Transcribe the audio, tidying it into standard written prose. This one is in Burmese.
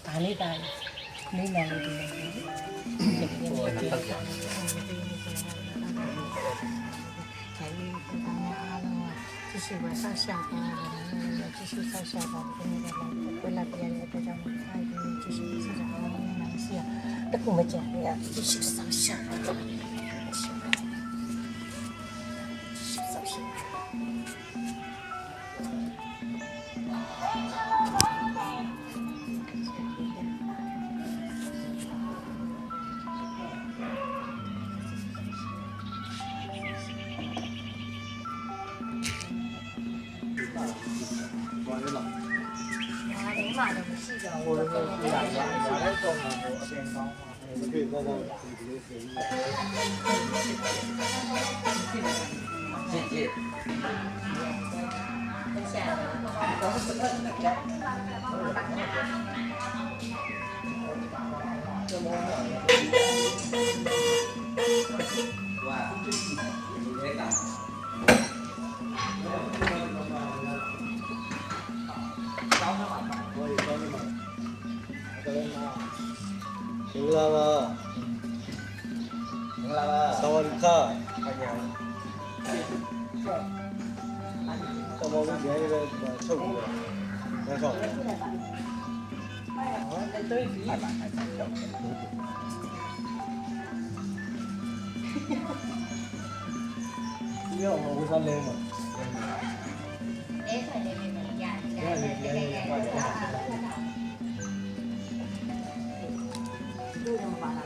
ဒါလေးတာလေးမှလေးဒီလိုဟိုတက်ကြတယ်ခိုင်နေတာများအားလုံးက继续往上下吧继续上下吧跟那个回来别人在这么看继续市场难些တခုမကြံရ继续上下马都不细着，我这个原来做的我变高嘛，对，这个谢谢。哇，没打。မင်္ဂလာပါမင်္ဂလာပါသဝရခါကမောင်လေးရဲရဲချုပ်ပြီးတော့ရဆောင်တယ်对比太慢ဒီရောဝစားလဲမအဲ့ဆိုင်လေးမရ都能把它。